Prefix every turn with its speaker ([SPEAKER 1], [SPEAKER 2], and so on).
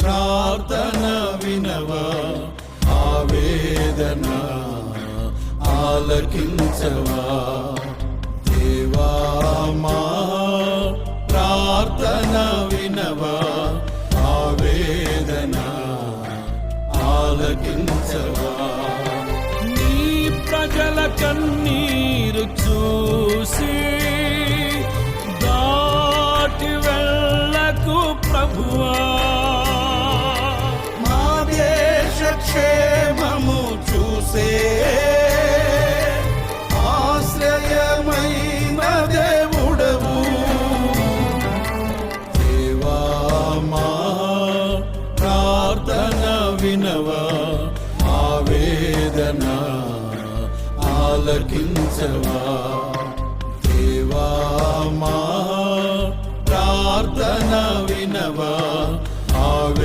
[SPEAKER 1] ప్రార్థన వినవా, ఆవేదన ఆలకించవా. దేవా మా ప్రార్థన వినవా, ఆవేదన ఆలకించవా. నీ ప్రజల కన్నీరు చూసి దాటి వెళ్ళకు ప్రభువా. మా దేశ క్షేమము చూసే ఆశ్రయమైన దేవుడవు. దేవా మా ప్రార్థన వినవా, ఆవేదన ఆలకించవా. దేవా మా ప్రార్థన వినవా,